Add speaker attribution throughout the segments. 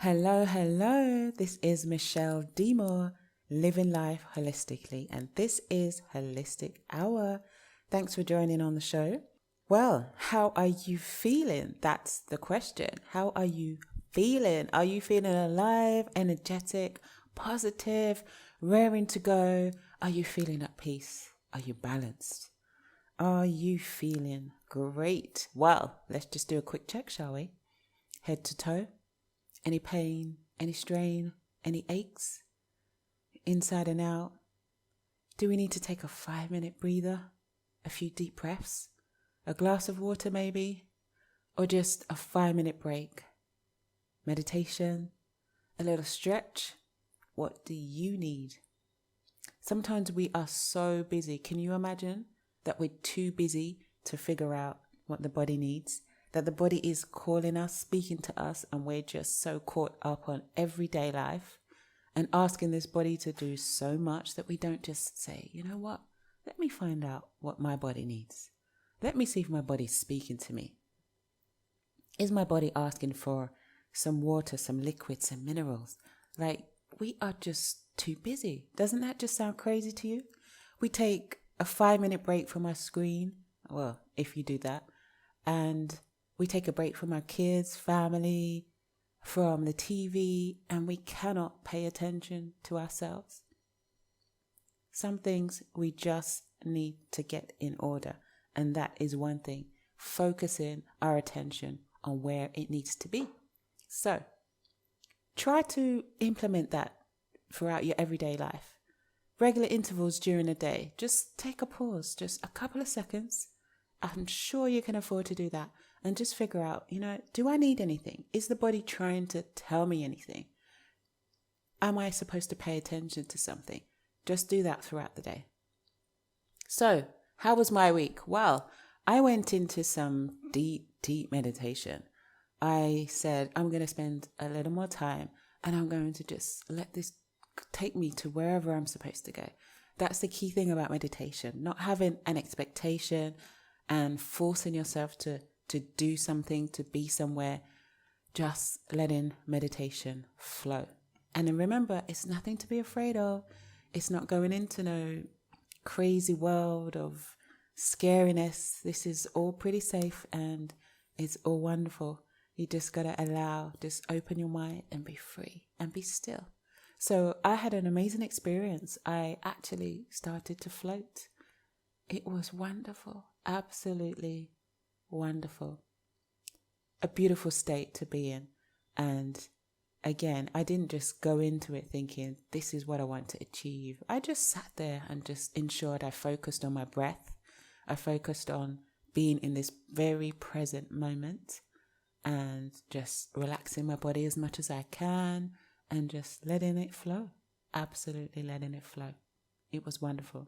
Speaker 1: Hello, hello. This is Michele Demore, living life holistically, and this is Holistic Hour. Thanks for joining on the show. Well, how are you feeling? That's the question. How are you feeling? Are you feeling alive, energetic, positive, raring to go? Are you feeling at peace? Are you balanced? Are you feeling great? Well, let's just do a quick check, shall we? Head to toe. Any pain, any strain, any aches, inside and out? Do we need to take a 5-minute breather, a few deep breaths, a glass of water maybe, or just a 5-minute break? Meditation, a little stretch? What do you need? Sometimes we are so busy. Can you imagine that we're too busy to figure out what the body needs? That the body is calling us, speaking to us, and we're just so caught up on everyday life and asking this body to do so much that we don't just say, you know what, let me find out what my body needs. Let me see if my body's speaking to me. Is my body asking for some water, some liquids, some minerals? Like, we are just too busy. Doesn't that just sound crazy to you? We take a 5-minute break from our screen. Well, if you do that. And we take a break from our kids, family, from the TV, and we cannot pay attention to ourselves. Some things we just need to get in order, and that is one thing, focusing our attention on where it needs to be. So, try to implement that throughout your everyday life. Regular intervals during the day, just take a pause, just a couple of seconds. I'm sure you can afford to do that. And just figure out, do I need anything? Is the body trying to tell me anything? Am I supposed to pay attention to something? Just do that throughout the day. So, how was my week? Well, I went into some deep meditation. I said, I'm going to spend a little more time and I'm going to just let this take me to wherever I'm supposed to go. That's the key thing about meditation, not having an expectation and forcing yourself to do something, to be somewhere, just letting meditation flow. And then remember, it's nothing to be afraid of. It's not going into no crazy world of scariness. This is all pretty safe and it's all wonderful. You just got to just open your mind and be free and be still. So I had an amazing experience. I actually started to float. It was wonderful, absolutely wonderful. A beautiful state to be in. And again, I didn't just go into it thinking, this is what I want to achieve. I just sat there and just ensured I focused on my breath. I focused on being in this very present moment and just relaxing my body as much as I can and just letting it flow. Absolutely letting it flow. It was wonderful.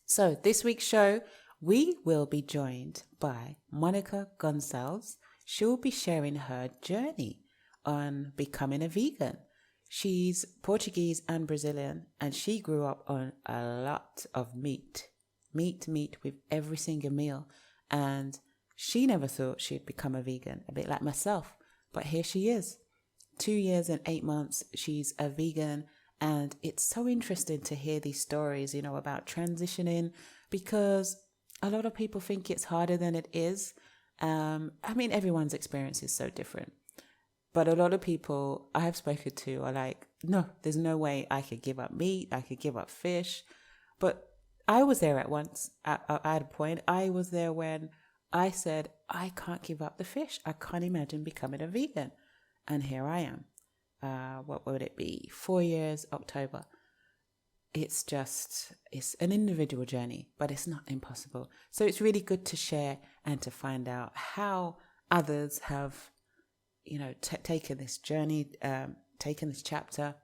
Speaker 1: So this week's show, we will be joined by Monica Gonçalves. She will be sharing her journey on becoming a vegan. She's Portuguese and Brazilian, and she grew up on a lot of meat with every single meal. And she never thought she'd become a vegan, a bit like myself. But here she is. 2 years and 8 months, she's a vegan. And it's so interesting to hear these stories, about transitioning, because a lot of people think it's harder than it is. Everyone's experience is so different. But a lot of people I have spoken to are like, no, there's no way I could give up meat. I could give up fish. But I was there at once. At a point, I was there when I said, I can't give up the fish. I can't imagine becoming a vegan. And here I am. What would it be? 4 years, October. It's an individual journey, but it's not impossible. So it's really good to share and to find out how others have, taken this journey, taken this chapter,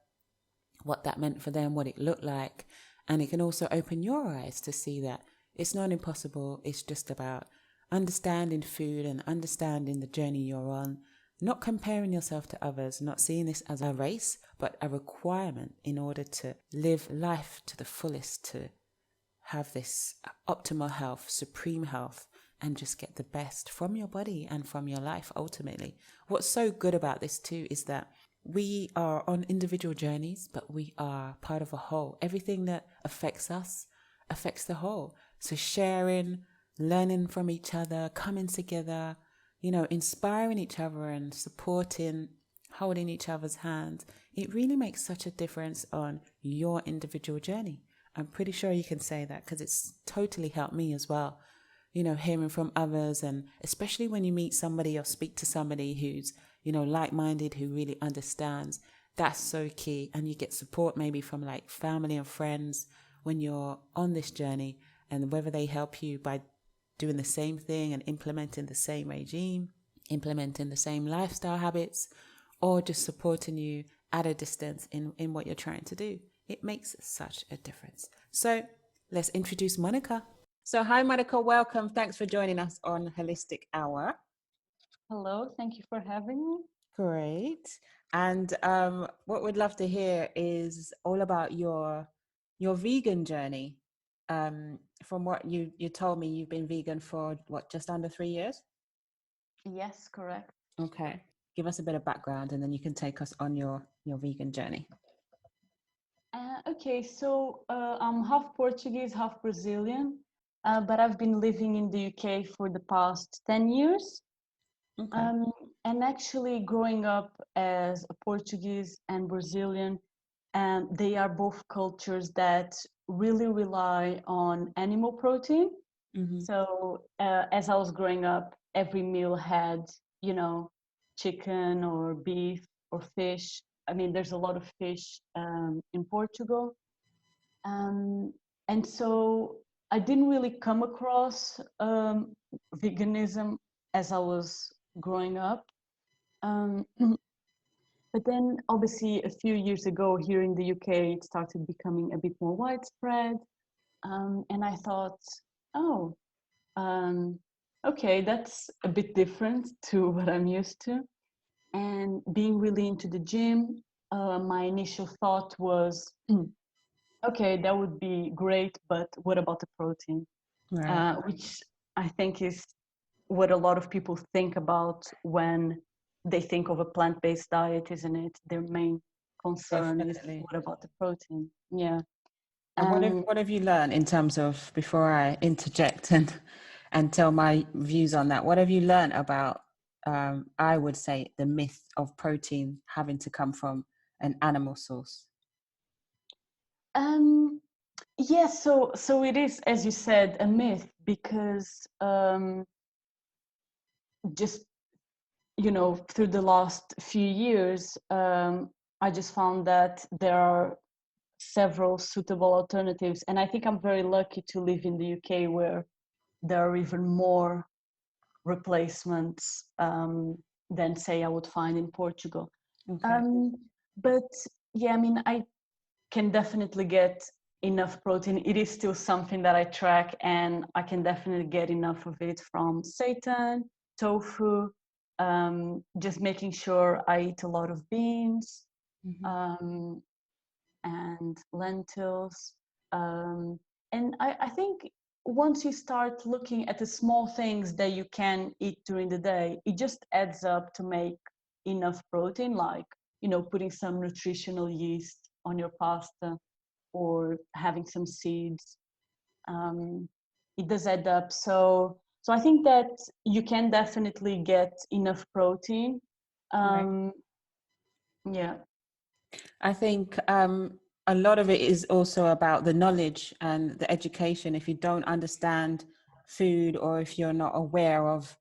Speaker 1: what that meant for them, what it looked like. And it can also open your eyes to see that it's not impossible. It's just about understanding food and understanding the journey you're on. Not comparing yourself to others, not seeing this as a race, but a requirement in order to live life to the fullest, to have this optimal health, supreme health, and just get the best from your body and from your life ultimately. What's so good about this too is that we are on individual journeys, but we are part of a whole. Everything that affects us affects the whole. So sharing, learning from each other, coming together, inspiring each other and supporting, holding each other's hands, it really makes such a difference on your individual journey. I'm pretty sure you can say that because it's totally helped me as well. Hearing from others, and especially when you meet somebody or speak to somebody who's, like-minded, who really understands, that's so key. And you get support maybe from like family and friends when you're on this journey, and whether they help you by doing the same thing and implementing the same regime, implementing the same lifestyle habits, or just supporting you at a distance in what you're trying to do. It makes such a difference. So let's introduce Monica. So hi, Monica, welcome. Thanks for joining us on Holistic Hour.
Speaker 2: Hello, thank you for having me.
Speaker 1: Great. And what we'd love to hear is all about your vegan journey. From what you told me, you've been vegan for just under 3 years?
Speaker 2: Yes, correct.
Speaker 1: Okay. Give us a bit of background and then you can take us on your vegan journey.
Speaker 2: Okay, so I'm half Portuguese, half Brazilian, but I've been living in the UK for the past 10 years.
Speaker 1: Okay.
Speaker 2: And actually growing up as a Portuguese and Brazilian, they are both cultures that really rely on animal protein.
Speaker 1: Mm-hmm.
Speaker 2: So as I was growing up, every meal had, chicken or beef or fish. I mean, there's a lot of fish in Portugal. And so I didn't really come across veganism as I was growing up. Um, but then, obviously, a few years ago here in the UK, it started becoming a bit more widespread. And I thought, oh, okay, that's a bit different to what I'm used to. And being really into the gym, my initial thought was, okay, that would be great, but what about the protein?
Speaker 1: Right.
Speaker 2: Which I think is what a lot of people think about when they think of a plant-based diet, isn't it? Their main concern is
Speaker 1: Definitely.
Speaker 2: what about the protein? Yeah.
Speaker 1: And what have you learned in terms of, before I interject and tell my views on that, what have you learned about, I would say, the myth of protein having to come from an animal source?
Speaker 2: Um, yes, so it is, as you said, a myth because just through the last few years, I just found that there are several suitable alternatives, and I think I'm very lucky to live in the UK where there are even more replacements than say I would find in Portugal.
Speaker 1: Okay.
Speaker 2: But yeah, I mean, I can definitely get enough protein. It is still something that I track, and I can definitely get enough of it from seitan, tofu, just making sure I eat a lot of beans um, and lentils. Um, and I think once you start looking at the small things that you can eat during the day, it just adds up to make enough protein, like, putting some nutritional yeast on your pasta or having some seeds. It does add up. So I think that you can definitely get enough protein.
Speaker 1: Right.
Speaker 2: Um, yeah.
Speaker 1: I think a lot of it is also about the knowledge and the education. If you don't understand food, or if you're not aware of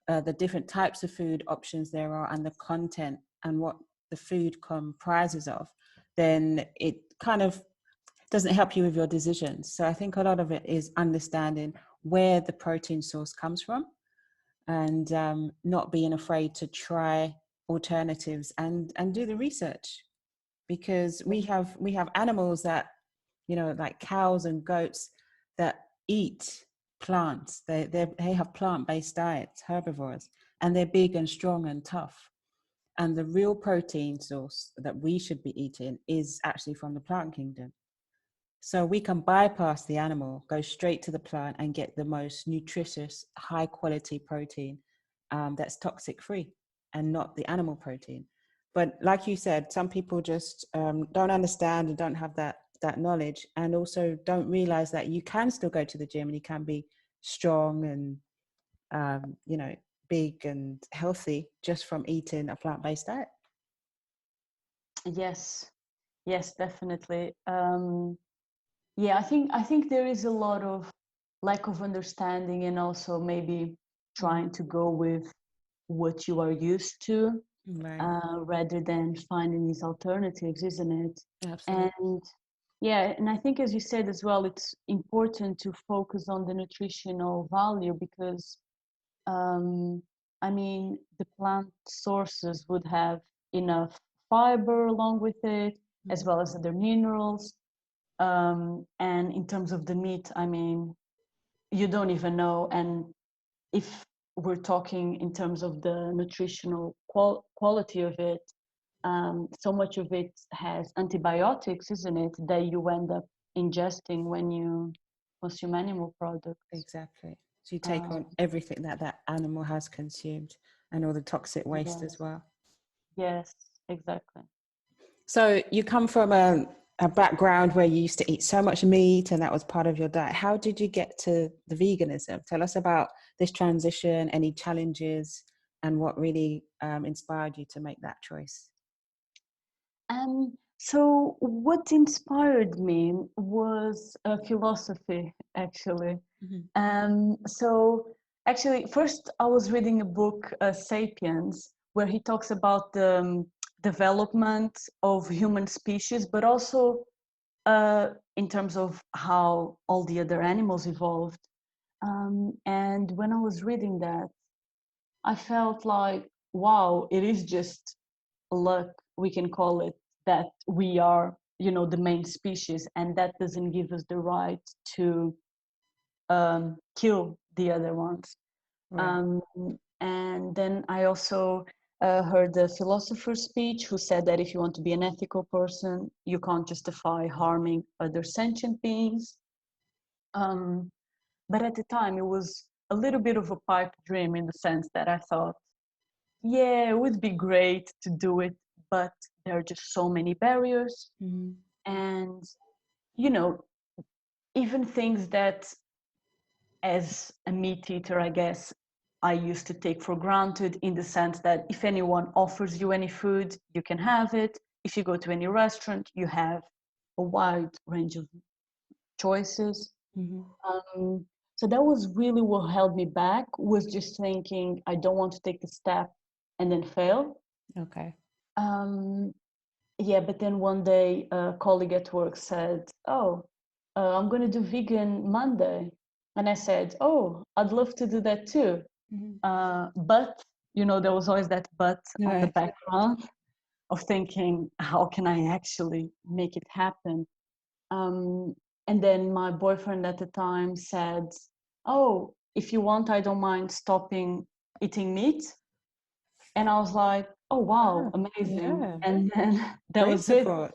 Speaker 1: the different types of food options there are and the content and what the food comprises of, then it kind of doesn't help you with your decisions. So I think a lot of it is understanding where the protein source comes from, and not being afraid to try alternatives and do the research, because we have animals that, like cows and goats, that eat plants. They have plant-based diets, herbivores, and they're big and strong and tough. And the real protein source that we should be eating is actually from the plant kingdom. So we can bypass the animal, go straight to the plant and get the most nutritious, high quality protein that's toxic free and not the animal protein. But like you said, some people just don't understand and don't have that knowledge, and also don't realize that you can still go to the gym and you can be strong and you know, big and healthy just from eating a plant-based diet.
Speaker 2: Yes, yes, definitely. Yeah, I think there is a lot of lack of understanding, and also maybe trying to go with what you are used to,
Speaker 1: Right.
Speaker 2: rather than finding these alternatives, isn't it?
Speaker 1: Absolutely.
Speaker 2: And yeah, and I think, as you said as well, it's important to focus on the nutritional value, because um, I mean, the plant sources would have enough fiber along with it, as well as other minerals. And in terms of the meat, I mean, you don't even know. And if we're talking in terms of the nutritional quality of it, so much of it has antibiotics, isn't it, that you end up ingesting when you consume animal products.
Speaker 1: Exactly. So you take on
Speaker 2: Um,
Speaker 1: everything that that animal has consumed and all the toxic waste as
Speaker 2: yes,
Speaker 1: well.
Speaker 2: yes, exactly.
Speaker 1: So you come from a background where you used to eat so much meat and that was part of your diet. How did you get to the veganism? Tell us about this transition, any challenges, and what really inspired you to make that choice.
Speaker 2: So what inspired me was a philosophy, actually.
Speaker 1: Mhm.
Speaker 2: So actually, first I was reading a book, *Sapiens*, where he talks about the development of human species, but also in terms of how all the other animals evolved. And when I was reading that, I felt like, wow, it is just luck, we can call it, that we are, the main species, and that doesn't give us the right to kill the other ones.
Speaker 1: Right.
Speaker 2: Um, and then I also heard a philosopher's speech who said that if you want to be an ethical person, you can't justify harming other sentient beings. Um, but at the time, it was a little bit of a pipe dream, in the sense that I thought, yeah, it would be great to do it, but there are just so many barriers.
Speaker 1: Mhm.
Speaker 2: And, you know, even things that, as a meat eater, I guess, I used to take for granted, in the sense that if anyone offers you any food, you can have it. If you go to any restaurant, you have a wide range of choices.
Speaker 1: Mhm.
Speaker 2: Um, so that was really what held me back, was just thinking, I don't want to take the step and then fail.
Speaker 1: Okay.
Speaker 2: Um, yeah, but then one day a colleague at work said, "Oh, I'm going to do vegan Monday." And I said, "Oh, I'd love to do that too."
Speaker 1: Mhm.
Speaker 2: But, there was always that but on the
Speaker 1: Right.
Speaker 2: background of thinking, how can I actually make it happen? Um, and then my boyfriend at the time said, "Oh, if you want, I don't mind stopping eating meat." And I was like, "Oh, wow,
Speaker 1: Oh,
Speaker 2: amazing."
Speaker 1: yeah.
Speaker 2: And then that
Speaker 1: Great
Speaker 2: was it.
Speaker 1: support.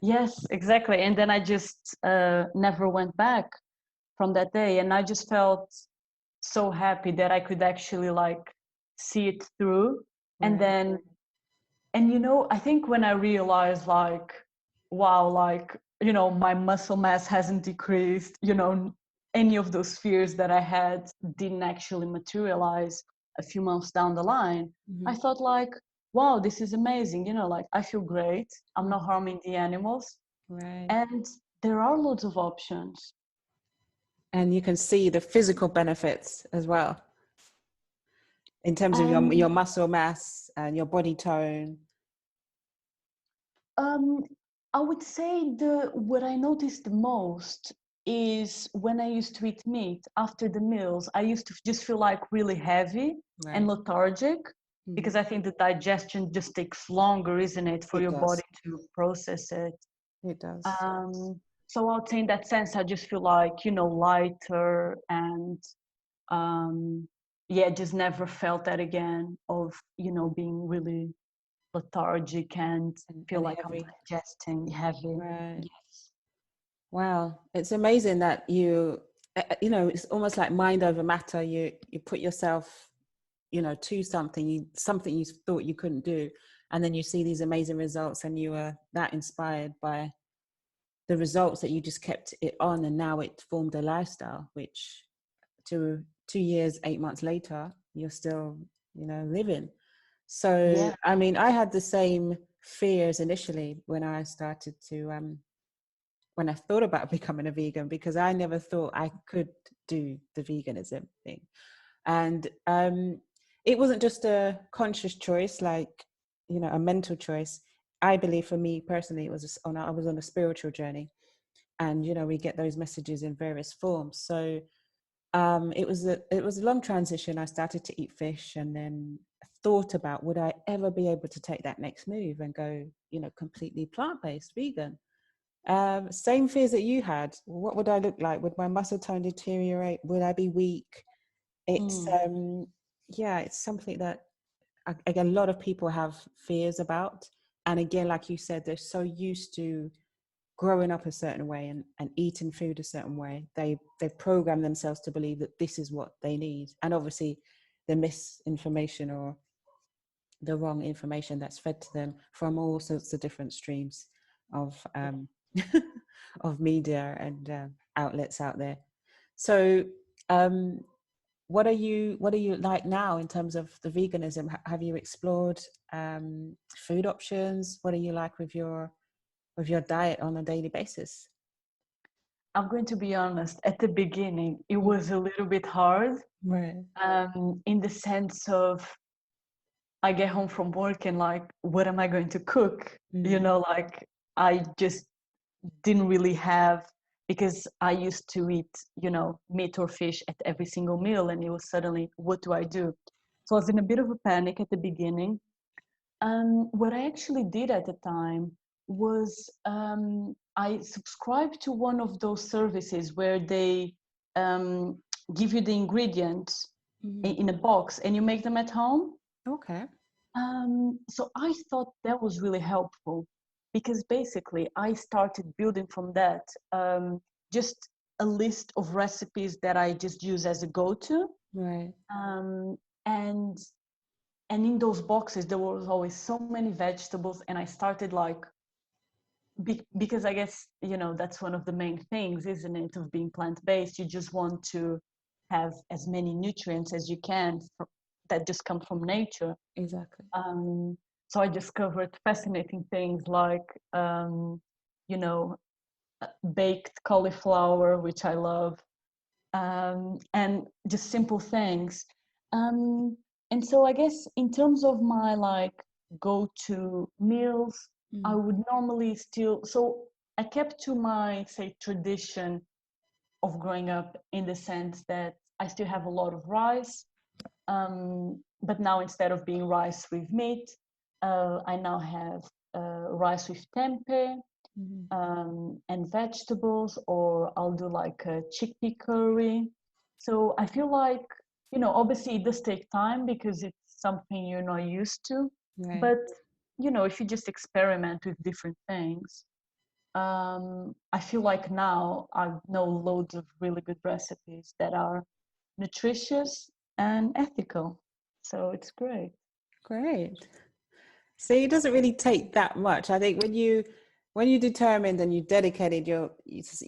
Speaker 2: Yes, exactly. And then I just never went back from that day. And I just felt so happy that I could actually like see it through. And
Speaker 1: Right.
Speaker 2: then, and I think when I realized like, wow, like, my muscle mass hasn't decreased, any of those fears that I had didn't actually materialize a few months down the line. I
Speaker 1: Mhm.
Speaker 2: thought like, wow, this is amazing. Like I feel great. I'm
Speaker 1: Mhm.
Speaker 2: not harming the animals.
Speaker 1: Right.
Speaker 2: And there are loads of options.
Speaker 1: And you can see the physical benefits as well in terms of your
Speaker 2: Um,
Speaker 1: muscle mass and your body tone.
Speaker 2: um, I would say the what I noticed the most is when I used to eat meat after the meals, I used to just feel like really heavy and
Speaker 1: Right.
Speaker 2: lethargic, because
Speaker 1: Mhm.
Speaker 2: I think the digestion just takes longer, isn't it, for
Speaker 1: It
Speaker 2: your body
Speaker 1: does.
Speaker 2: to process it.
Speaker 1: It does.
Speaker 2: So I'd say in that sense, I just feel like, lighter, and um, yeah, just never felt that again of, being really lethargic and feel
Speaker 1: And
Speaker 2: like I'm
Speaker 1: heavy.
Speaker 2: digesting heavy.
Speaker 1: Right.
Speaker 2: Yes.
Speaker 1: Wow, it's amazing that it's almost like mind over matter. You put yourself, to something you thought you couldn't do, and then you see these amazing results, and you were that inspired by the results that you just kept it on, and now it formed a lifestyle, which 2 years, 8 months later, you're still, living. So,
Speaker 2: Yeah.
Speaker 1: I mean, I had the same fears initially when I started to when I thought about becoming a vegan, because I never thought I could do the veganism thing. And it wasn't just a conscious choice, like, a mental choice. I believe for me personally, I was on a spiritual journey, and, we get those messages in various forms. So it was a long transition. I started to eat fish, and then thought about, would I ever be able to take that next move and go, completely plant-based vegan? Same fears that you had. What would I look like? Would my muscle tone deteriorate? Would I be weak? It's
Speaker 2: Mm.
Speaker 1: yeah, it's something that again, a lot of people have fears about. And again, like you said, they're so used to growing up a certain way, and eating food a certain way. They've programmed themselves to believe that this is what they need. And obviously the misinformation or the wrong information that's fed to them from all sorts of different streams of of media and outlets out there. So what are you like now in terms of the veganism? Have you explored food options? What are you like with your diet on a daily basis?
Speaker 2: I'm going to be honest, at the beginning, it
Speaker 1: Mm.
Speaker 2: was a little bit hard,
Speaker 1: Right.
Speaker 2: in the sense of I get home from work and like, what am I going to cook?
Speaker 1: Mm.
Speaker 2: Like I just didn't really have, because I used to eat, meat or fish at every single meal, and it was suddenly, what do I do? So I was in a bit of a panic at the beginning. What I actually did at the time was I subscribed to one of those services where they um, give you the ingredients
Speaker 1: Mm.
Speaker 2: in a box and you make them at home.
Speaker 1: Okay.
Speaker 2: So I thought that was really helpful, because basically I started building from that, just a list of recipes that I just use as a go-to.
Speaker 1: Right.
Speaker 2: Um, and and in those boxes there was always so many vegetables, and I started like, because I guess, that's one of the main things, isn't it, of being plant-based. You just want to have as many nutrients as you can that just come from nature.
Speaker 1: Exactly.
Speaker 2: Um, so I discovered fascinating things like, you know, baked cauliflower, which I love, and just simple things. Um, and so I guess in terms of my like go-to meals, I
Speaker 1: Mm.
Speaker 2: would normally still, so I kept to my, say, tradition of growing up, in the sense that I still have a lot of rice. But now, instead of being rice with meat, I now have rice with tempeh,
Speaker 1: Mm.
Speaker 2: and vegetables, or I'll do like a chickpea curry. So I feel like, obviously it does take time because it's something you're not used to.
Speaker 1: Right.
Speaker 2: But, if you just experiment with different things, I feel like now I know loads of really good recipes that are nutritious and ethical. So it's great.
Speaker 1: Great. So it doesn't really take that much. I think when you determined and you dedicated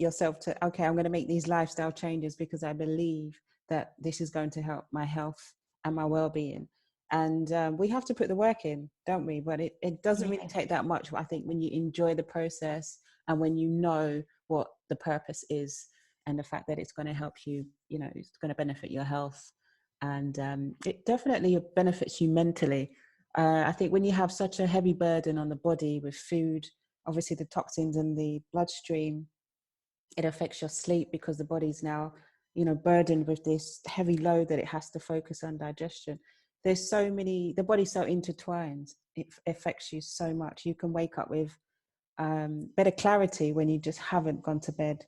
Speaker 1: yourself to, okay, I'm going to make these lifestyle changes because I believe that this is going to help my health and my well-being. And we have to put the work in, don't we? But it doesn't really
Speaker 2: Yeah.
Speaker 1: take that much. I think when you enjoy the process, and when you know what the purpose is, and the fact that it's going to help you, it's going to benefit your health. And it definitely benefits you mentally. I think when you have such a heavy burden on the body with food, obviously the toxins in the bloodstream, it affects your sleep, because the body's now, burdened with this heavy load that it has to focus on digestion. There's so many, the body's so intertwined, it affects you so much. You can wake up with better clarity when you just haven't gone to bed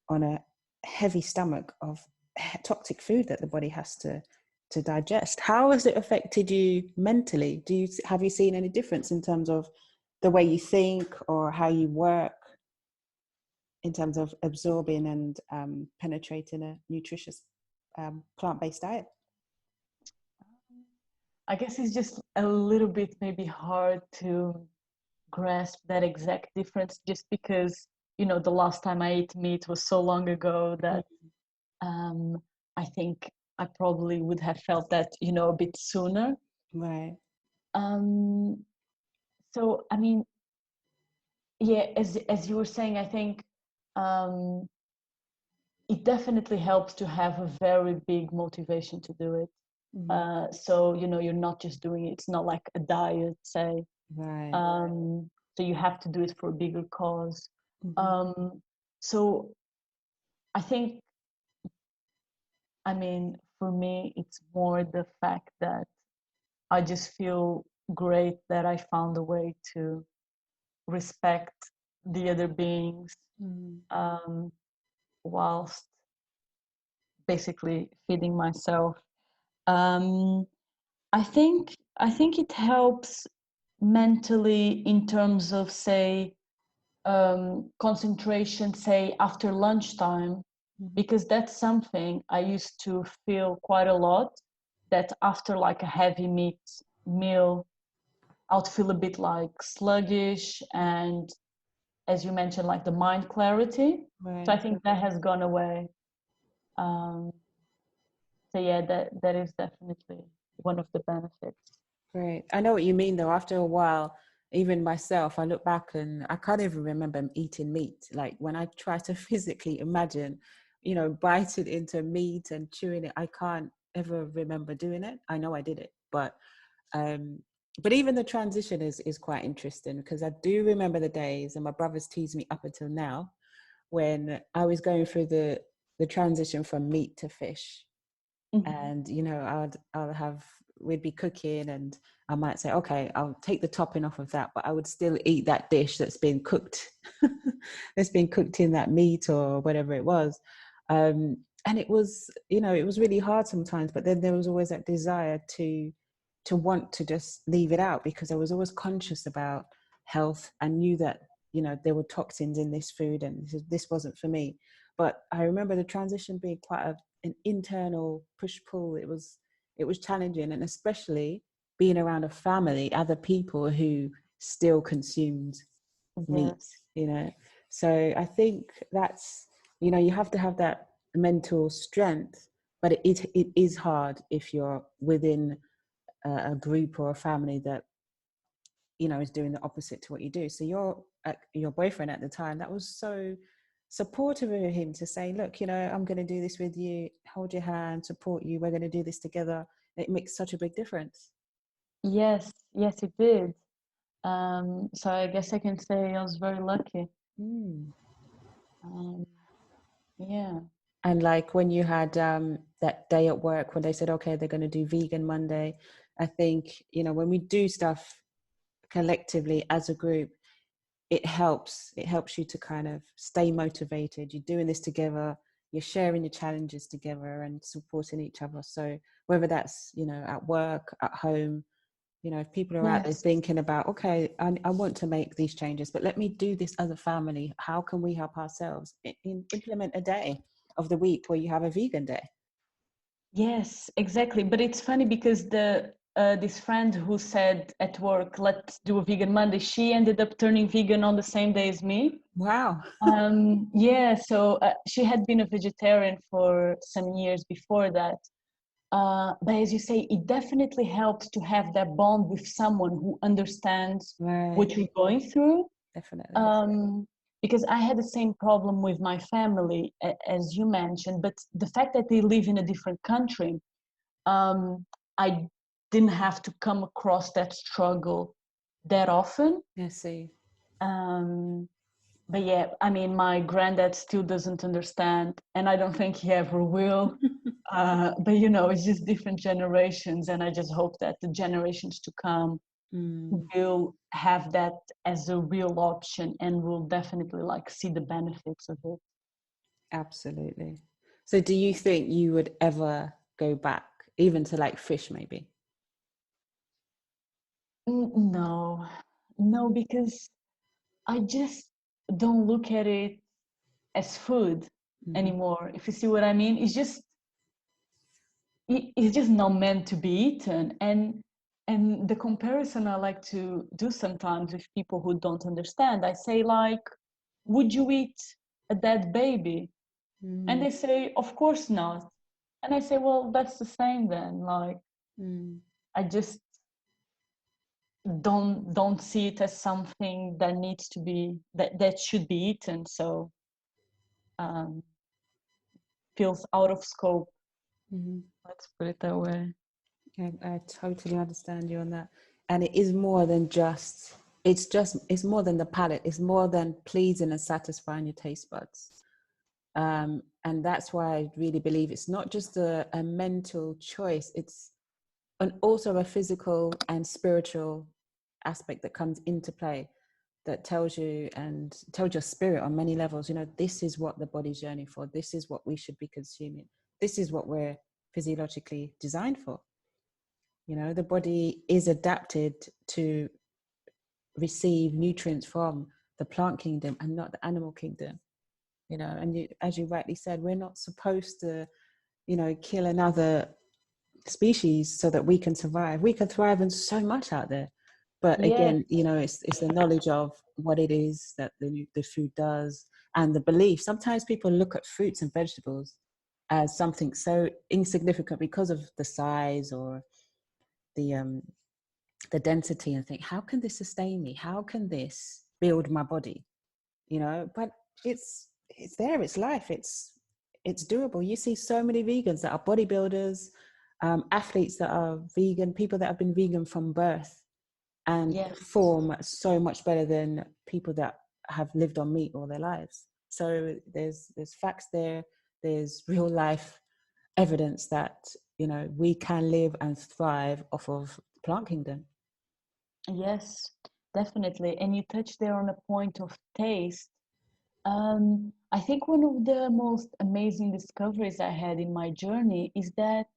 Speaker 1: on a heavy stomach of toxic food that the body has to digest. How has it affected you mentally? Have you seen any difference in terms of the way you think or how you work in terms of absorbing and penetrating a nutritious plant-based diet?
Speaker 2: I guess it's just a little bit maybe hard to grasp that exact difference, just because, you know, the last time I ate meat was so long ago that I think I probably would have felt that, you know, a bit sooner.
Speaker 1: Right.
Speaker 2: So, I mean, yeah, as you were saying, I think it definitely helps to have a very big motivation to do it. So, you know, you're not just doing it, it's not like a diet, say.
Speaker 1: Right.
Speaker 2: So you have to do it for a bigger cause. So I think, I mean, for me, it's more the fact that I just feel great that I found a way to respect the other beings whilst basically feeding myself. I think it helps mentally in terms of, say, concentration, say after lunchtime, because that's something I used to feel quite a lot, that after like a heavy meal, I would feel a bit like sluggish, and as you mentioned, like the mind clarity.
Speaker 1: Right.
Speaker 2: So I think that has gone away. So yeah, that is definitely one of the benefits.
Speaker 1: Great. I know what you mean though. After a while, even myself, I look back and I can't even remember eating meat. Like when I try to physically imagine, you know, biting into meat and chewing it, I can't ever remember doing it. I know I did it, but even the transition is quite interesting, because I do remember the days, and my brothers tease me up until now, when I was going through the transition from meat to fish. And you know, we'd be cooking and I might say, okay, I'll take the topping off of that, but I would still eat that dish that's been cooked that's been cooked in that meat or whatever it was. And it was, you know, it was really hard sometimes, but then there was always that desire to want to just leave it out, because I was always conscious about health and knew that, you know, there were toxins in this food and this wasn't for me. But I remember the transition being quite an internal push-pull. It was challenging, and especially being around a family, other people who still consumed meat,
Speaker 2: Yes.
Speaker 1: you know. So I think that's, you know, you have to have that mental strength, but it is hard if you're within a group or a family that, you know, is doing the opposite to what you do. So your boyfriend at the time, that was so supportive of him to say, look, you know, I'm going to do this with you, hold your hand, support you, we're going to do this together. It makes such a big difference.
Speaker 2: Yes, it did. So I guess I can say I was very lucky. Yeah.
Speaker 1: And like when you had that day at work when they said, okay, they're going to do vegan Monday, I think, you know, when we do stuff collectively as a group, it helps you to kind of stay motivated. You're doing this together, you're sharing your challenges together and supporting each other. So whether that's, you know, at work, at home, you know, if people are out there
Speaker 2: Yes.
Speaker 1: thinking about, okay, I want to make these changes, but let me do this as a family. How can we help ourselves? Implement a day of the week where you have a vegan day.
Speaker 2: Yes, exactly. But it's funny because the this friend who said at work, "Let's do a vegan Monday," she ended up turning vegan on the same day as me.
Speaker 1: Wow.
Speaker 2: Yeah, so she had been a vegetarian for some years before that. But as you say, it definitely helps to have that bond with someone who understands what
Speaker 1: Right.
Speaker 2: you're going through.
Speaker 1: Definitely.
Speaker 2: Because I had the same problem with my family, as you mentioned, but the fact that they live in a different country, I didn't have to come across that struggle that often.
Speaker 1: I see.
Speaker 2: But yeah, I mean, my granddad still doesn't understand, and I don't think he ever will. But you know, it's just different generations, and I just hope that the generations to come will have that as a real option and will definitely like see the benefits of it.
Speaker 1: Absolutely. So do you think you would ever go back, even to like fish maybe?
Speaker 2: No, no, because I just don't look at it as food anymore, if you see what I mean. It's just not meant to be eaten. And the comparison I like to do sometimes with people who don't understand, I say, like, would you eat a dead baby? And they say, of course not. And I say, well, that's the same then. Like, I just don't see it as something that needs to be, that should be eaten. So feels out of scope. Let's put it that way.
Speaker 1: I totally understand you on that. And it is more than just, it's more than the palate. It's more than pleasing and satisfying your taste buds. And that's why I really believe it's not just a mental choice, it's also a physical and spiritual aspect that comes into play, that tells you and tells your spirit on many levels, this is what the body's yearning for, this is what we should be consuming, this is what we're physiologically designed for. The body is adapted to receive nutrients from the plant kingdom and not the animal kingdom. And as you rightly said, we're not supposed to kill another species so that we can survive. We can thrive in so much out there, but again, it's the knowledge of what it is that the food does, and the belief. Sometimes people look at fruits and vegetables as something so insignificant because of the size or the density, and think, how can this sustain me? How can this build my body? But it's there, it's life, it's doable. You see so many vegans that are bodybuilders, athletes that are vegan, people that have been vegan from birth and perform so much better than people that have lived on meat all their lives. So there's facts there, there's real life evidence that we can live and thrive off of the plant kingdom.
Speaker 2: Yes, definitely. And you touched there on a point of taste. I think one of the most amazing discoveries I had in my journey is that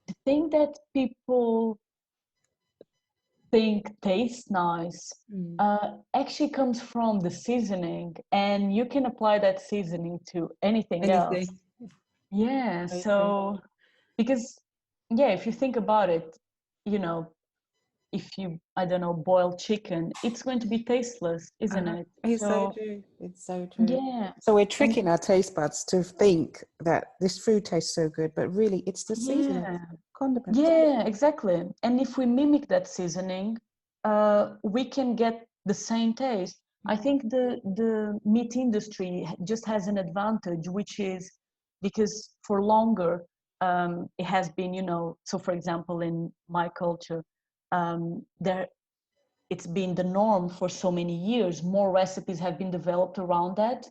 Speaker 2: the thing that people think tastes nice actually comes from the seasoning, and you can apply that seasoning to anything else. Yeah, so because if you think about it, if you, I don't know, boil chicken, it's going to be tasteless, isn't it?
Speaker 1: It's so true. It's so true.
Speaker 2: Yeah.
Speaker 1: So we're tricking our taste buds to think that this food tastes so good, but really it's the seasoning, condiments.
Speaker 2: Yeah, exactly. And if we mimic that seasoning, we can get the same taste. I think the meat industry just has an advantage, which is because for longer it has been, so for example, in my culture, there it's been the norm for so many years. More recipes have been developed around that.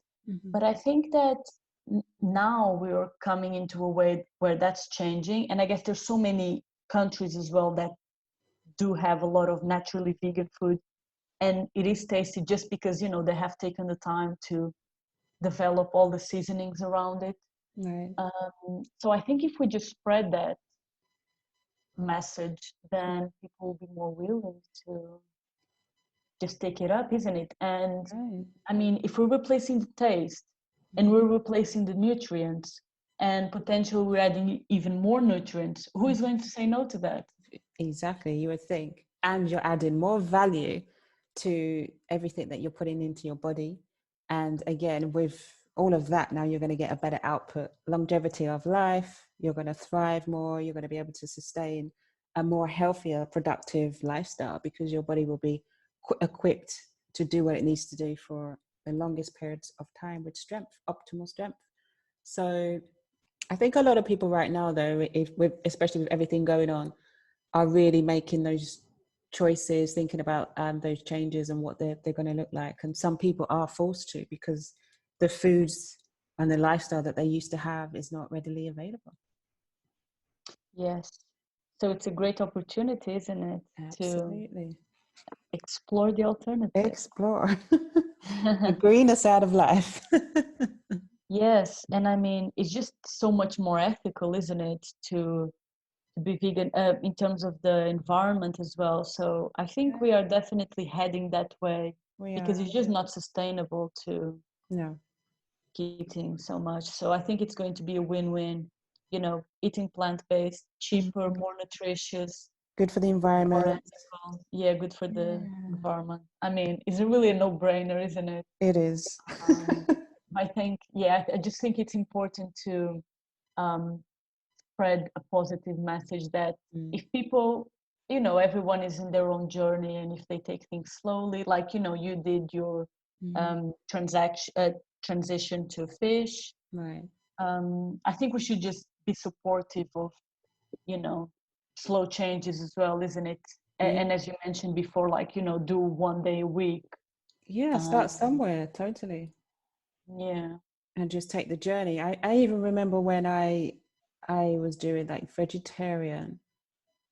Speaker 2: But I think that now we're coming into a way where that's changing. And I guess there's so many countries as well that do have a lot of naturally vegan food. And it is tasty just because, they have taken the time to develop all the seasonings around it.
Speaker 1: Right.
Speaker 2: So I think if we just spread that message, then people will be more willing to just take it up, isn't it? And I mean, if we're replacing the taste and we're replacing the nutrients and potentially we're adding even more nutrients, who is going to say no to that?
Speaker 1: Exactly, you would think. And you're adding more value to everything that you're putting into your body. And again, with all of that, now you're going to get a better output, longevity of life, you're going to thrive more, you're going to be able to sustain a more healthier, productive lifestyle because your body will be equipped to do what it needs to do for the longest periods of time with strength, optimal strength. So I think a lot of people right now, though, especially with everything going on, are really making those choices, thinking about those changes and what they're going to look like. And some people are forced to because the foods and the lifestyle that they used to have is not readily available.
Speaker 2: Yes. So it's a great opportunity, isn't it?
Speaker 1: Absolutely.
Speaker 2: To explore the alternative.
Speaker 1: Explore the greener side of life.
Speaker 2: Yes. And I mean, it's just so much more ethical, isn't it, to be vegan in terms of the environment as well. So I think we are definitely heading that way because it's just not sustainable to eating so much. So I think it's going to be a win-win, you know, eating plant-based, cheaper, more nutritious,
Speaker 1: Good for the
Speaker 2: more
Speaker 1: environment.
Speaker 2: ethical. Yeah, good for the
Speaker 1: Yeah,
Speaker 2: environment. I mean, it's really a no-brainer, isn't it?
Speaker 1: it is.
Speaker 2: Um, I think, yeah, I just think it's important to um, spread a positive message that
Speaker 1: Mm,
Speaker 2: if people, you know, everyone is in their own journey, and if they take things slowly, like, you know, you did your
Speaker 1: mm,
Speaker 2: transaction transition to fish.
Speaker 1: right.
Speaker 2: I think we should just be supportive of, you know, slow changes as well, isn't it?
Speaker 1: Yeah.
Speaker 2: And as you mentioned before, like, you know, do 1 day a week.
Speaker 1: Yeah, start
Speaker 2: Um,
Speaker 1: somewhere, totally.
Speaker 2: yeah.
Speaker 1: And just take the journey. I even remember when I was doing like vegetarian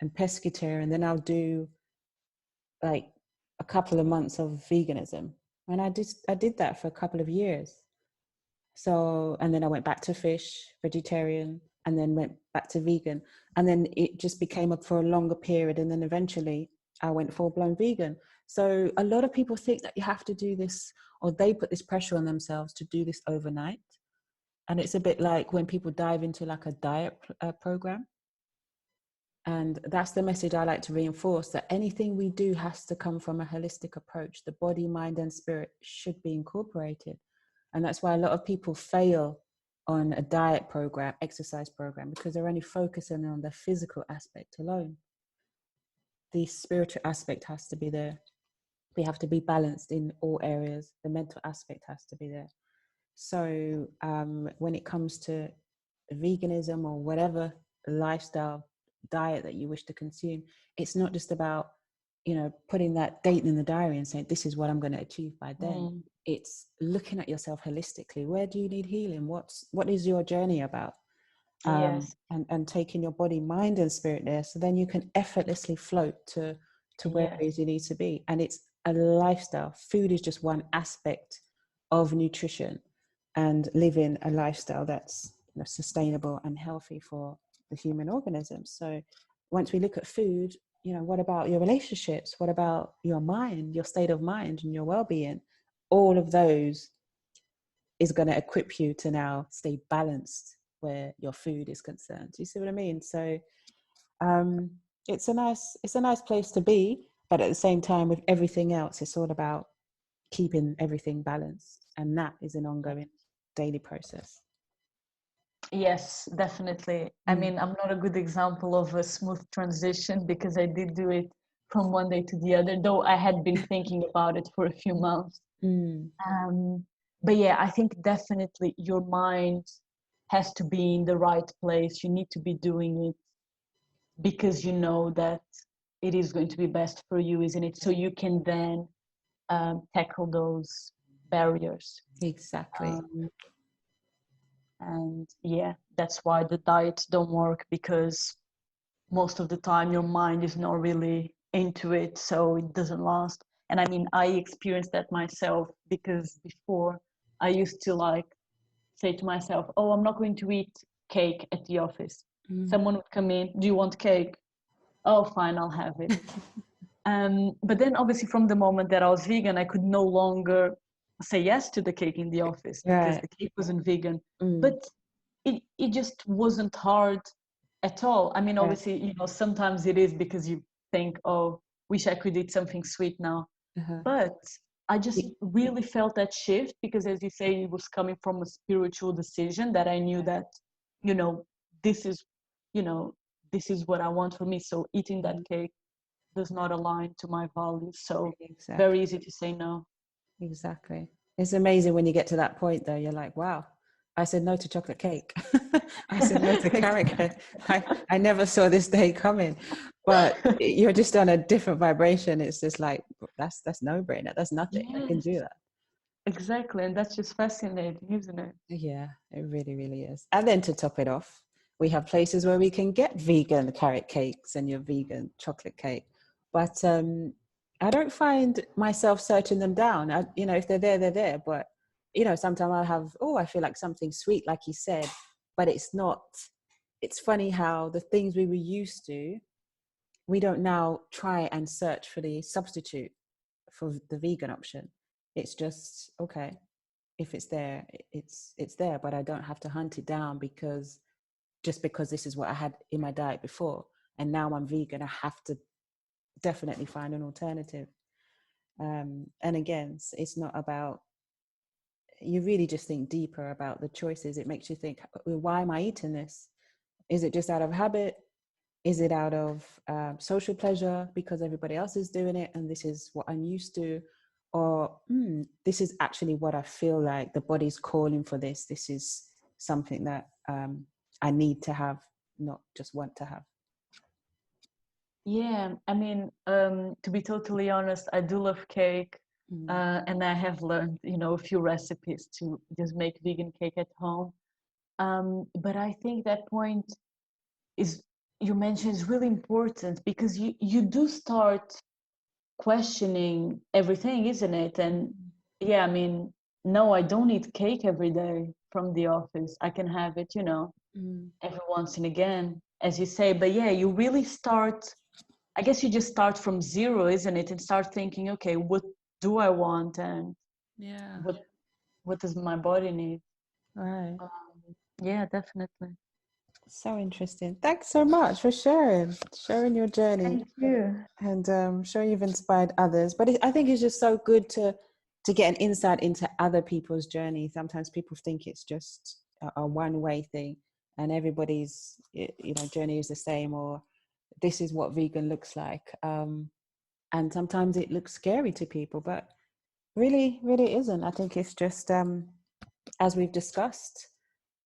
Speaker 1: and pescatarian, then I'll do like a couple of months of veganism. And I did that for a couple of years. So, and then I went back to fish, vegetarian, and then went back to vegan. And then it just became up for a longer period. And then eventually I went full blown vegan. So a lot of people think that you have to do this, or they put this pressure on themselves to do this overnight. And it's a bit like when people dive into like a diet program. And that's the message I like to reinforce, that anything we do has to come from a holistic approach. The body, mind, and spirit should be incorporated. And that's why a lot of people fail on a diet program, exercise program, because they're only focusing on the physical aspect alone. The spiritual aspect has to be there. We have to be balanced in all areas. The mental aspect has to be there. So when it comes to veganism or whatever lifestyle diet that you wish to consume, it's not just about, putting that date in the diary and saying, this is what I'm going to achieve by then.
Speaker 2: Mm,
Speaker 1: It's looking at yourself holistically. Where do you need healing? What is your journey about?
Speaker 2: yes.
Speaker 1: And taking your body, mind, and spirit there, so then you can effortlessly float to where it
Speaker 2: Yes.
Speaker 1: is you need to be. And it's a lifestyle. Food is just one aspect of nutrition and living a lifestyle that's sustainable and healthy for the human organism. So once we look at food, what about your relationships? What about your mind, your state of mind, and your well-being? All of those is going to equip you to now stay balanced where your food is concerned. Do you see what I mean? So um, it's a nice place to be, but at the same time, with everything else, it's all about keeping everything balanced, and that is an ongoing daily process.
Speaker 2: Yes, definitely. I
Speaker 1: Mm,
Speaker 2: mean, I'm not a good example of a smooth transition because I did do it from 1 day to the other, though I had been thinking about it for a few months.
Speaker 1: mm,
Speaker 2: Um, but yeah, I think definitely your mind has to be in the right place. You need to be doing it because you know that it is going to be best for you, isn't it? So you can then tackle those barriers.
Speaker 1: exactly.
Speaker 2: Um, and yeah, that's why the diets don't work, because most of the time your mind is not really into it, so it doesn't last. And I mean, I experienced that myself, because before I used to like say to myself, oh, I'm not going to eat cake at the office.
Speaker 1: Mm.
Speaker 2: Someone would come in, do you want cake? Oh, fine, I'll have it. But then obviously from the moment that I was vegan, I could no longer say yes to the cake in the office because
Speaker 1: Right.
Speaker 2: the cake wasn't vegan.
Speaker 1: Mm.
Speaker 2: But it just wasn't hard at all. I mean,
Speaker 1: Right.
Speaker 2: obviously, you know, sometimes it is because you think, oh, wish I could eat something sweet now.
Speaker 1: Uh-huh.
Speaker 2: But I just
Speaker 1: Y-
Speaker 2: really felt that shift because, as you say, it was coming from a spiritual decision that I knew that, you know, this is, you know, this is what I want for me. So eating that
Speaker 1: Mhm.
Speaker 2: cake does not align to my values. So
Speaker 1: Exactly.
Speaker 2: very easy to say no.
Speaker 1: Exactly. It's amazing when you get to that point, though. You're like, wow, I said no to chocolate cake. I said no to carrot cake. I never saw this day coming, but you're just on a different vibration. It's just like, that's no brainer. That's nothing. I can
Speaker 2: Yes,
Speaker 1: do that.
Speaker 2: exactly. And that's just fascinating, isn't it?
Speaker 1: Yeah, it really, really is. And then to top it off, we have places where we can get vegan carrot cakes and your vegan chocolate cake. But I don't find myself searching them down. If they're there, they're there. But, sometimes I'll have, oh, I feel like something sweet, like you said, but it's not. It's funny how the things we were used to, we don't now try and search for the substitute for the vegan option. It's just, okay. if it's there, it's there, but I don't have to hunt it down because this is what I had in my diet before, and now I'm vegan. I have to definitely find an alternative. And again, it's not about, you really just think deeper about the choices. It makes you think, why am I eating this? Is it just out of habit? Is it out of social pleasure because everybody else is doing it and this is what I'm used to? Or this is actually what I feel like the body's calling for this. This is something that I need to have, not just want to have.
Speaker 2: Yeah, I mean, to be totally honest, I do love cake, and I have learned, a few recipes to just make vegan cake at home. But I think that point is you mentioned is really important because you do start questioning everything, isn't it? And yeah, I mean, no, I don't eat cake every day from the office. I can have it, every once and again, as you say. But yeah, you really start, I guess you just start from zero, isn't it? And start thinking, okay, what do I want and
Speaker 1: Yeah.
Speaker 2: what does my body need?
Speaker 1: Right.
Speaker 2: Yeah, definitely.
Speaker 1: So interesting. Thanks so much for sharing your journey,
Speaker 2: Thank you.
Speaker 1: and sure you've inspired others. But I think it's just so good to get an insight into other people's journey. Sometimes people think it's just a one-way thing, and everybody's journey is the same, or this is what vegan looks like. And sometimes it looks scary to people, but really, really isn't. I think it's just as we've discussed,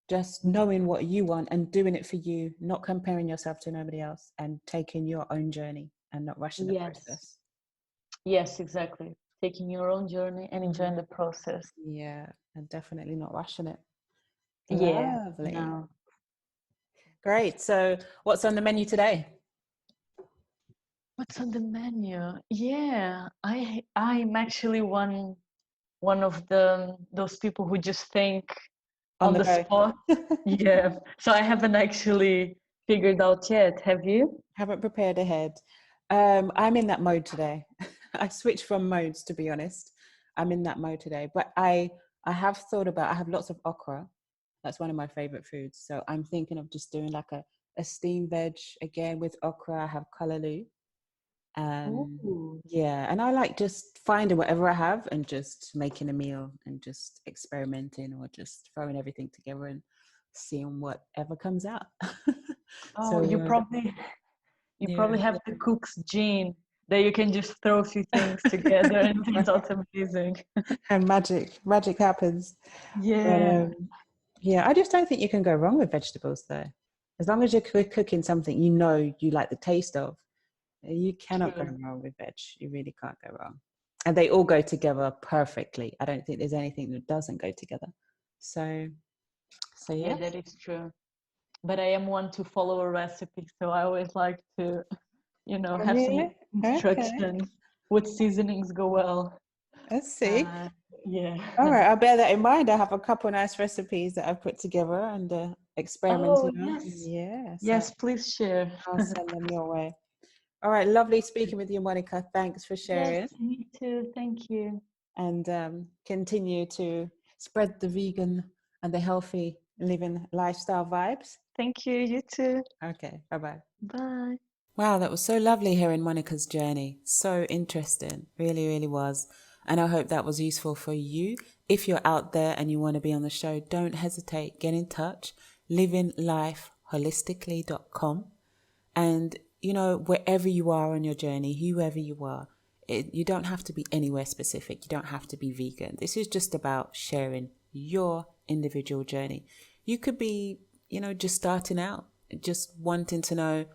Speaker 1: just knowing what you want and doing it for you, not comparing yourself to nobody else, and taking your own journey and not rushing the
Speaker 2: Yes.
Speaker 1: process.
Speaker 2: Yes, exactly. Taking your own journey and enjoying the process.
Speaker 1: Yeah, and definitely not rushing it.
Speaker 2: Yeah.
Speaker 1: Lovely.
Speaker 2: No.
Speaker 1: Great. So what's on the menu today?
Speaker 2: What's on the menu? Yeah, I'm actually one of those people who just think
Speaker 1: On
Speaker 2: on
Speaker 1: the
Speaker 2: the
Speaker 1: go.
Speaker 2: spot. Yeah. So I haven't actually figured out yet. Have you?
Speaker 1: Haven't prepared ahead. I'm in that mode today. I switched from modes, to be honest. I'm in that mode today. But I have thought about, I have lots of okra. That's one of my favorite foods. So I'm thinking of just doing like a steamed veg again with okra. I have kalaloo.
Speaker 2: Ooh.
Speaker 1: Yeah, and I like just finding whatever I have and just making a meal and just experimenting or just throwing everything together and seeing whatever comes out.
Speaker 2: Oh,
Speaker 1: So
Speaker 2: you
Speaker 1: yeah.
Speaker 2: probably have the cook's gene that you can just throw a few things together and it turns out amazing.
Speaker 1: And magic happens. But
Speaker 2: Yeah.
Speaker 1: yeah, I just don't think you can go wrong with vegetables though. As long as you're cooking something you like the taste of, you cannot go
Speaker 2: True.
Speaker 1: wrong with veg. You really can't go wrong. And they all go together perfectly. I don't think there's anything that doesn't go together. So
Speaker 2: Yeah,
Speaker 1: yeah.
Speaker 2: that is true. But I am one to follow a recipe, so I always like to,
Speaker 1: Oh,
Speaker 2: have some
Speaker 1: really? Okay.
Speaker 2: instructions. What seasonings go well.
Speaker 1: Let's see.
Speaker 2: Uh, yeah.
Speaker 1: All right, I'll bear that in mind. I have a couple nice recipes that I've put together and
Speaker 2: Oh,
Speaker 1: experimented on.
Speaker 2: yes.
Speaker 1: Yeah, so
Speaker 2: Yes, please share.
Speaker 1: I'll send them your way. All right, lovely speaking with you, Monica. Thanks for
Speaker 2: Yes,
Speaker 1: sharing,
Speaker 2: me too. Thank you.
Speaker 1: and continue to spread the vegan and the healthy living lifestyle vibes.
Speaker 2: Thank you. You too.
Speaker 1: Okay, bye bye.
Speaker 2: Bye.
Speaker 1: Wow, that was so lovely hearing Monica's journey. So interesting. Really, really was. And I hope that was useful for you. If you're out there and you want to be on the show, don't hesitate. Get in touch. livinglifeholistically.com. And, wherever you are on your journey, whoever you are, you don't have to be anywhere specific. You don't have to be vegan. This is just about sharing your individual journey. You could be, just starting out, just wanting to know,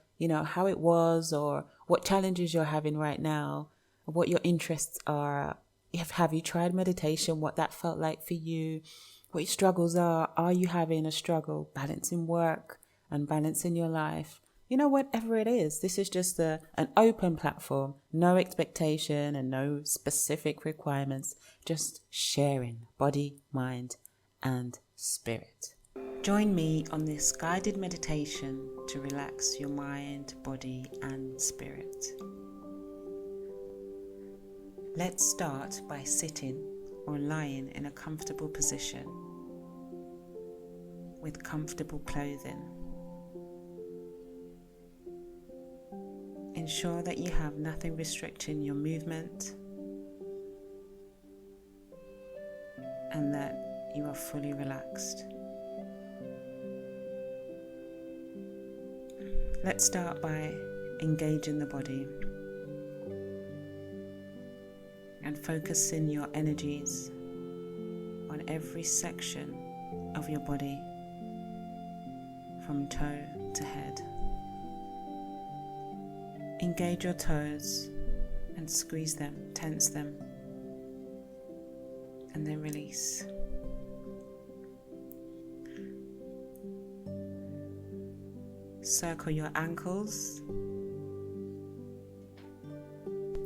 Speaker 1: how it was or what challenges you're having right now, what your interests are. Have you tried meditation? What that felt like for you? What your struggles are? Are you having a struggle balancing work and balancing your life? Whatever it is, this is just an open platform, no expectation and no specific requirements, just sharing body, mind, and spirit. Join me on this guided meditation to relax your mind, body, and spirit. Let's start by sitting or lying in a comfortable position with comfortable clothing. Ensure that you have nothing restricting your movement and that you are fully relaxed. Let's start by engaging the body and focusing your energies on every section of your body from toe to head. Engage your toes and squeeze them, tense them, and then release. Circle your ankles.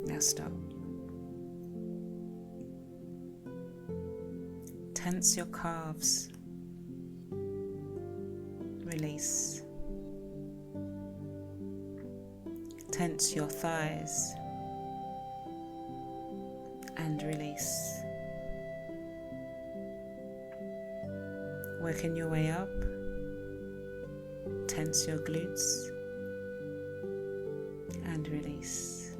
Speaker 1: Now stop. Tense your calves. Release. Tense your thighs and release. Working your way up. Tense your glutes and release.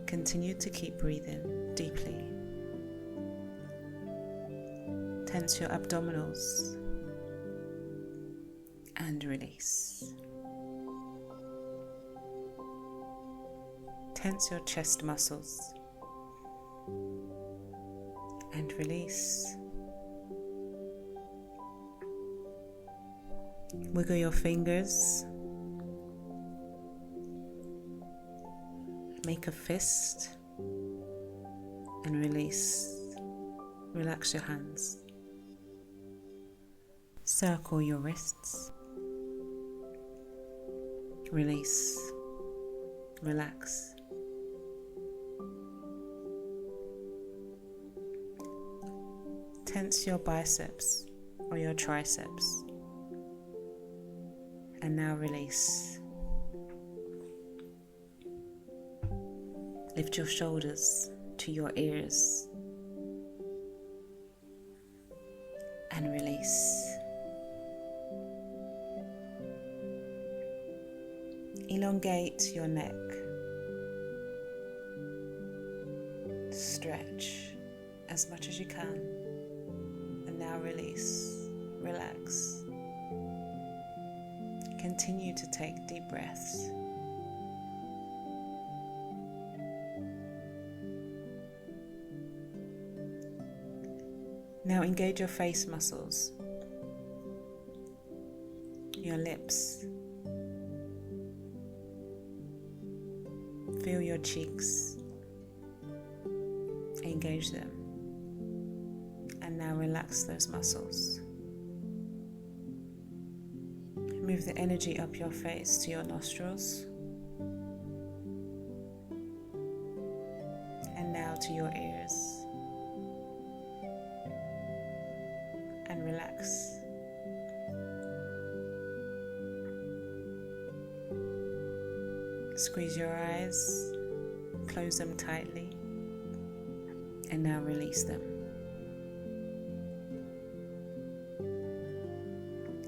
Speaker 1: Continue to keep breathing deeply. Tense your abdominals and release. Tense your chest muscles and release. Wiggle your fingers. Make a fist and release. Relax your hands. Circle your wrists. Release. Relax. Tense your biceps or your triceps. And now release. Lift your shoulders to your ears and release. Elongate your neck. Stretch as much as you can. And now release. Relax. Continue to take deep breaths. Now engage your face muscles, your lips. Feel your cheeks. Engage them. And now relax those muscles. Move the energy up your face to your nostrils. And now to your ears. And relax. Squeeze your eyes, close them tightly, and now release them.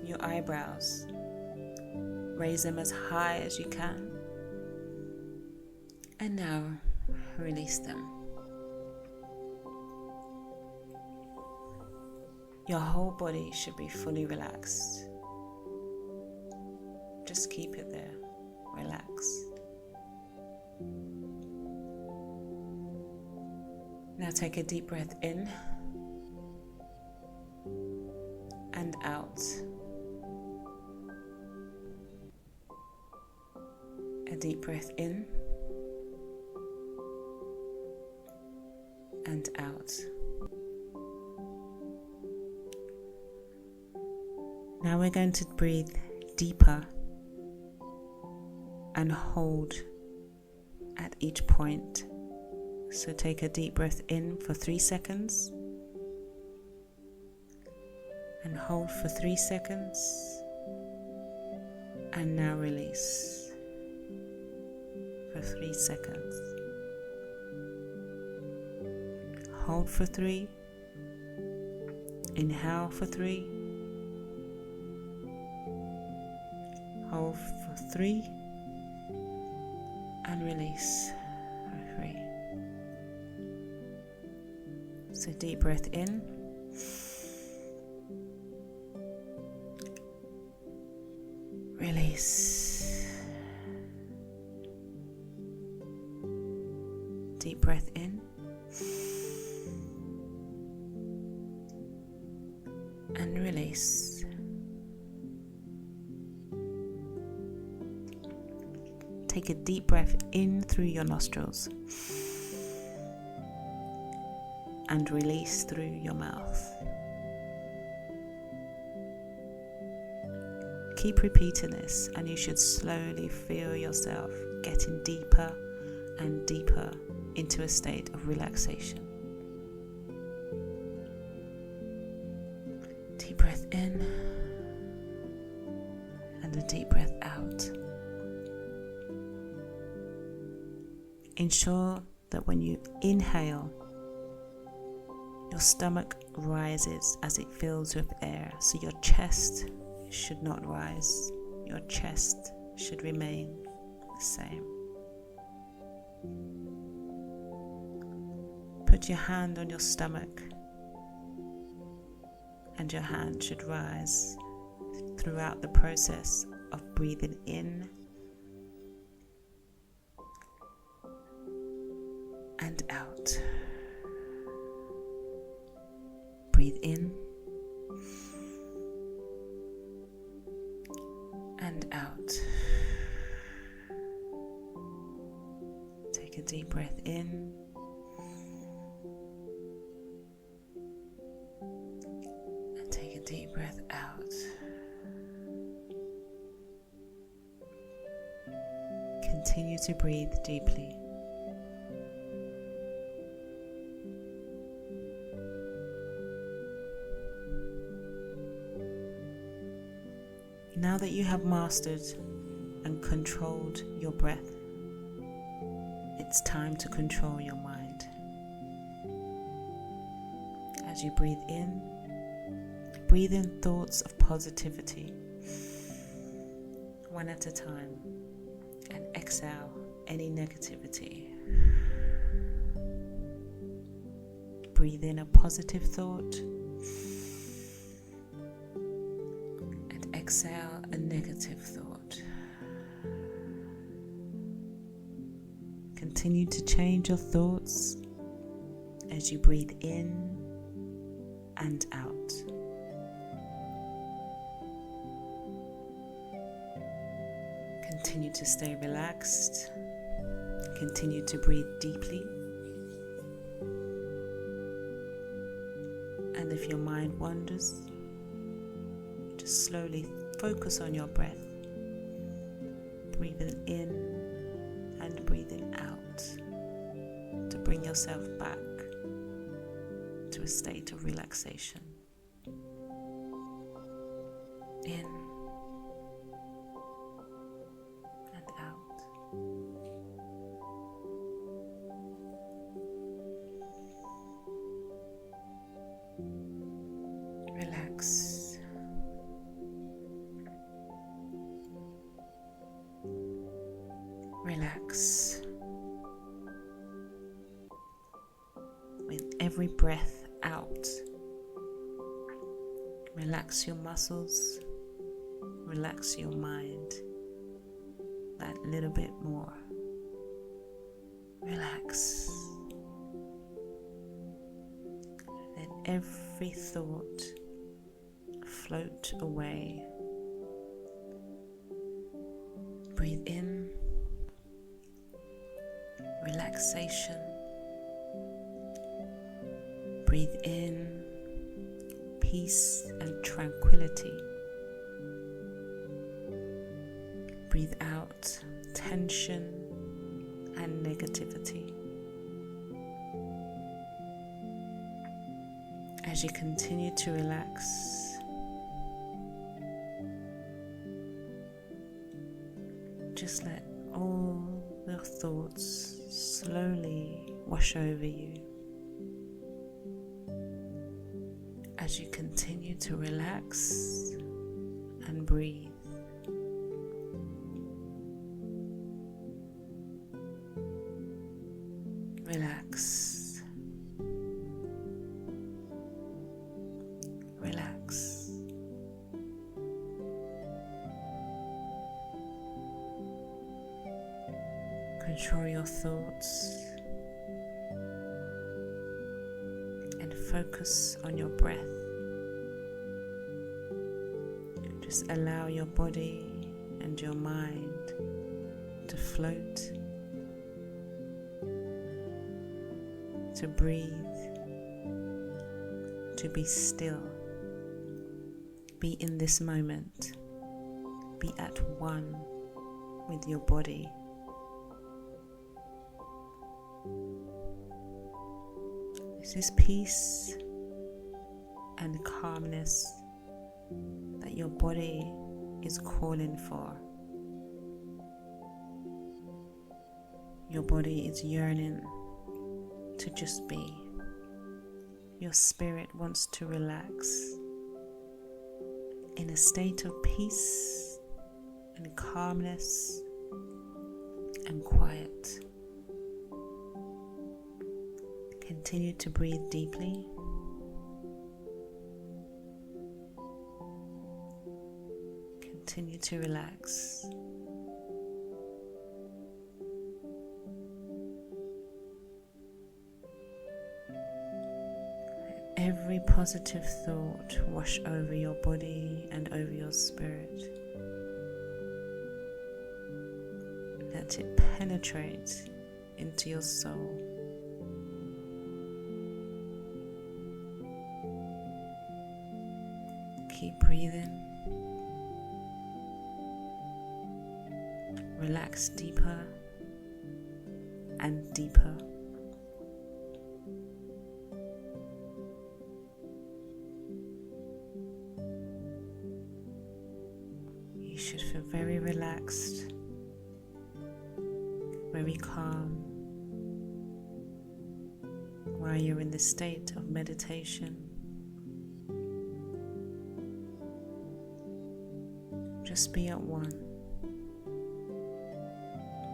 Speaker 1: Your eyebrows, raise them as high as you can, and now release them. Your whole body should be fully relaxed. Just keep it there. Relax. Now take a deep breath in and out. A deep breath in and out. Now we're going to breathe deeper and hold at each point. So take a deep breath in for 3 seconds and hold for 3 seconds, and now release for 3 seconds. Hold for 3. Inhale for 3. Hold for 3. And release for 3. So deep breath in. Release. Deep breath in. And release. Take a deep breath in through your nostrils and release through your mouth. Keep repeating this, and you should slowly feel yourself getting deeper and deeper into a state of relaxation. Deep breath in and a deep breath out. Ensure that when you inhale, your stomach rises as it fills with air, so your chest should not rise. Your chest should remain the same. Put your hand on your stomach, and your hand should rise throughout the process of breathing in and out. Breathe in and out. Take a deep breath in and take a deep breath out. Continue to breathe deeply. Now that you have mastered and controlled your breath, it's time to control your mind. As you breathe in thoughts of positivity, one at a time, and exhale any negativity. Breathe in a positive thought, exhale a negative thought. Continue to change your thoughts as you breathe in and out. Continue to stay relaxed. Continue to breathe deeply. And if your mind wanders, just slowly focus on your breath, breathing in and breathing out to bring yourself back to a state of relaxation. In and out. Relax. Relax. With every breath out, relax your muscles, relax your mind that little bit more. Relax. Let every thought float away. Breathe in. Relaxation. Breathe in peace and tranquility. Breathe out tension and negativity. As you continue to relax, just let all the thoughts slowly wash over you. as you continue to relax and breathe. Relax. Relax. Control your thoughts and focus on your breath. Just allow your body and your mind to float, to breathe, to be still. Be in this moment. Be at one with your body. This is peace and calmness that your body is calling for. Your body is yearning to just be. Your spirit wants to relax in a state of peace and calmness and quiet. Continue to breathe deeply. Continue to relax. Let every positive thought wash over your body and over your spirit. Let it penetrate into your soul. Keep breathing. Relax deeper and deeper. You should feel very relaxed, very calm while you're in this state of meditation. Just be at one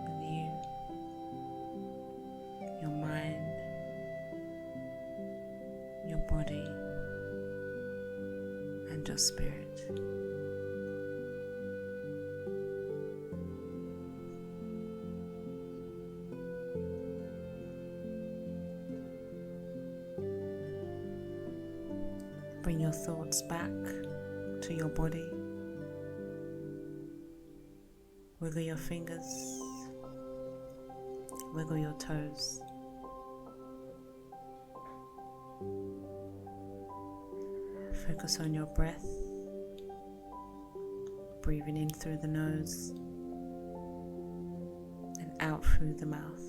Speaker 1: with you, your mind, your body, and your spirit. Bring your thoughts back to your body. Wiggle your fingers, wiggle your toes. Focus on your breath, breathing in through the nose and out through the mouth.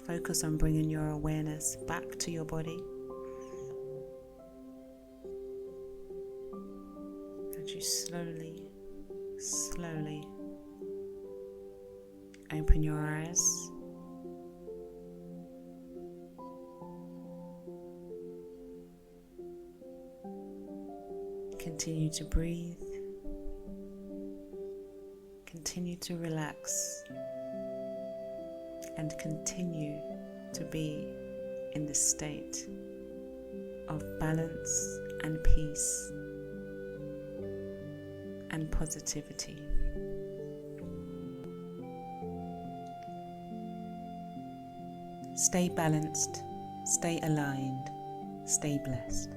Speaker 1: Focus on bringing your awareness back to your body as you slowly open your eyes. Continue to breathe. Continue to relax. And continue to be in the state of balance and peace and positivity. Stay balanced, stay aligned, stay blessed.